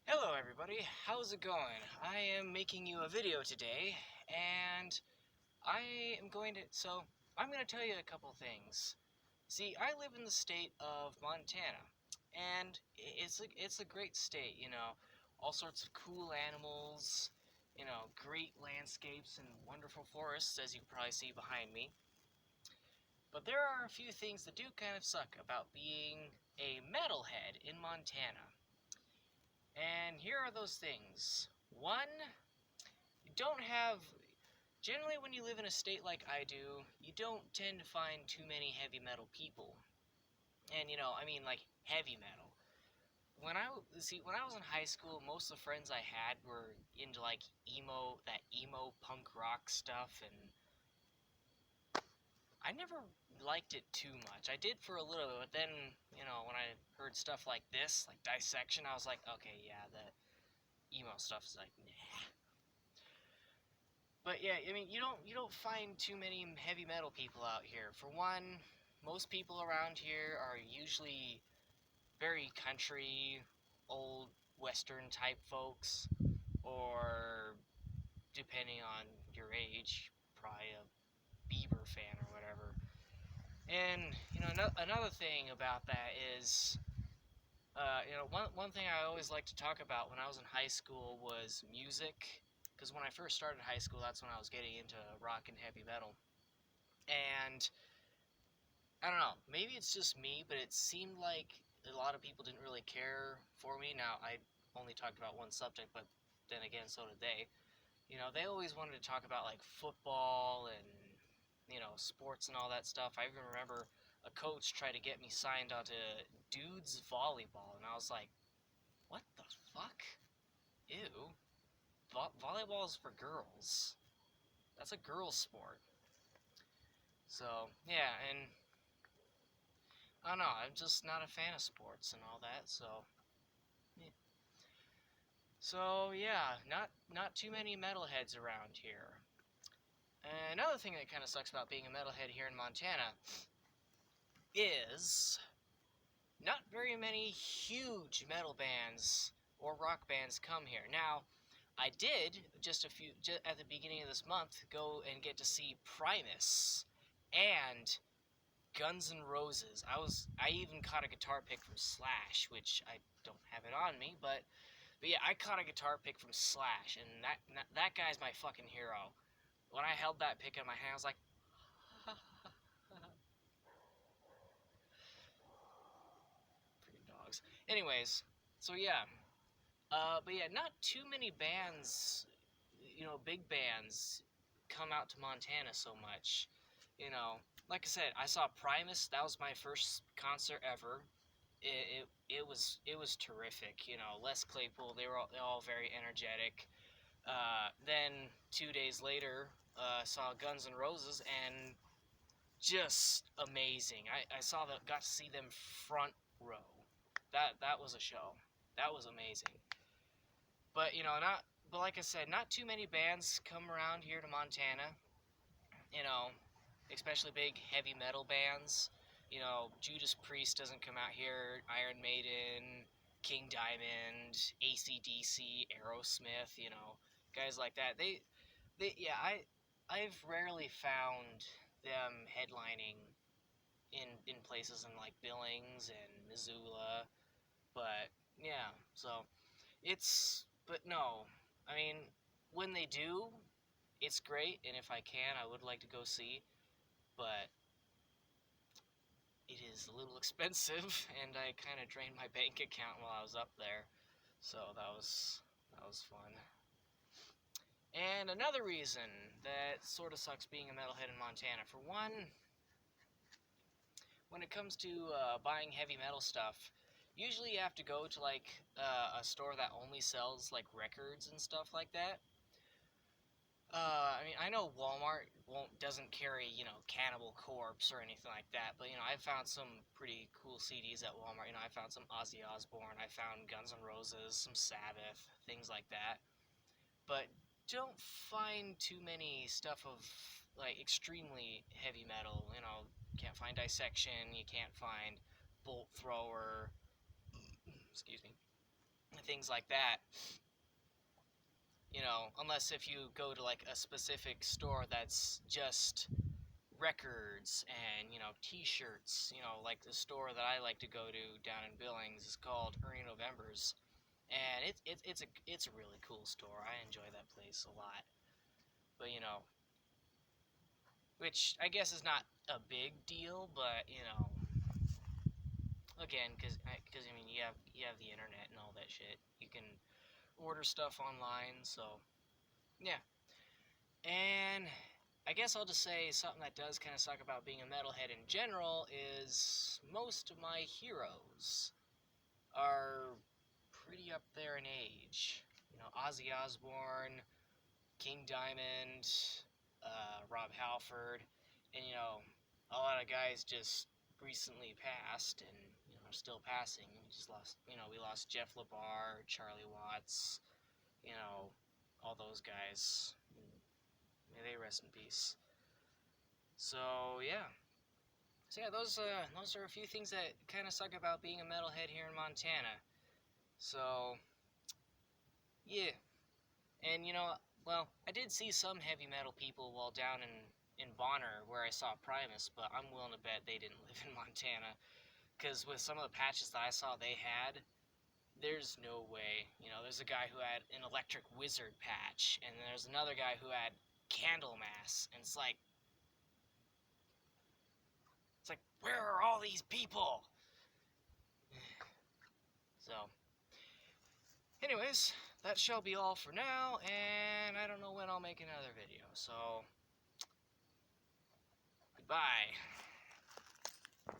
Hello everybody, how's it going? I am making you a video today, and I'm going to tell you a couple things. See, I live in the state of Montana, and it's a great state, all sorts of cool animals, great landscapes and wonderful forests, as you probably see behind me. But there are a few things that do kind of suck about being a metalhead in Montana. And here are those things. One, you don't have. Generally, when you live in a state like I do, you don't tend to find too many heavy metal people. And, I mean, like, heavy metal. When I was in high school, most of the friends I had were into, like, that emo punk rock stuff, and I never liked it too much. I did for a little bit, but then, when I heard stuff like this, like Dissection, I was like, okay, yeah, the emo stuff is like, nah. But yeah, I mean, you don't find too many heavy metal people out here. For one, most people around here are usually very country, old western type folks, or depending on your age, probably a Bieber fan or whatever. And another thing about that is, one thing I always liked to talk about when I was in high school was music, because when I first started high school, that's when I was getting into rock and heavy metal. And I don't know, maybe it's just me, but it seemed like a lot of people didn't really care for me. Now, I only talked about one subject, but then again, so did they. They always wanted to talk about like football and, sports and all that stuff. I even remember a coach tried to get me signed onto dudes volleyball, and I was like, what the fuck? Ew. Volleyball's for girls. That's a girl's sport. So, yeah, and I don't know, I'm just not a fan of sports and all that, so yeah. So yeah, not too many metalheads around here. And another thing that kind of sucks about being a metalhead here in Montana is not very many huge metal bands or rock bands come here. Now, I did just at the beginning of this month go and get to see Primus and Guns N' Roses. I even caught a guitar pick from Slash, which I don't have it on me, but yeah, I caught a guitar pick from Slash, and that guy's my fucking hero. When I held that pick in my hand, I was like, freaking dogs. Anyways, so yeah, but yeah, not too many bands, big bands, come out to Montana so much. Like I said, I saw Primus. That was my first concert ever. It was terrific. Les Claypool. They all very energetic. Then 2 days later, saw Guns N' Roses, and just amazing. I got to see them front row. That was a show. That was amazing. But not. But like I said, not too many bands come around here to Montana. You know, especially big heavy metal bands. Judas Priest doesn't come out here. Iron Maiden, King Diamond, AC/DC, Aerosmith. Guys like that. Yeah. I've rarely found them headlining in places in like Billings and Missoula, but yeah. So but no, I mean, when they do, it's great, and if I can, I would like to go see, but it is a little expensive, and I kind of drained my bank account while I was up there, so that was fun. And another reason that sort of sucks being a metalhead in Montana, for one, when it comes to buying heavy metal stuff, usually you have to go to like a store that only sells like records and stuff like that. I mean, I know Walmart doesn't carry, Cannibal Corpse or anything like that, but I found some pretty cool CDs at Walmart. I found some Ozzy Osbourne, I found Guns N' Roses, some Sabbath, things like that. But don't find too many stuff of like extremely heavy metal. Can't find Dissection, you can't find Bolt Thrower, excuse me. things like that. You know, unless if you go to like a specific store that's just records and, you know, t-shirts, you know, like the store that I like to go to down in Billings is called Ernie November's, and it's a really cool store. I enjoy that place a lot. But, you know, which I guess is not a big deal, but, you know, again, because I mean, you have the internet and all that shit. You can order stuff online, so yeah. And I guess I'll just say something that does kind of suck about being a metalhead in general is most of my heroes are pretty up there in age. You know, Ozzy Osbourne, King Diamond, Rob Halford, and, you know, a lot of guys just recently passed and, you know, are still passing. We just lost, you know, we lost Jeff LaBar, Charlie Watts, you know, all those guys. May they rest in peace. So yeah. So yeah, those are a few things that kind of suck about being a metalhead here in Montana. So yeah, and you know, well, I did see some heavy metal people while down in Bonner where I saw Primus, but I'm willing to bet they didn't live in Montana because with some of the patches that I saw they had, there's no way. You know, there's a guy who had an Electric Wizard patch, and then there's another guy who had Candlemass, and it's like, where are all these people? So, anyways, that shall be all for now, and I don't know when I'll make another video, so goodbye.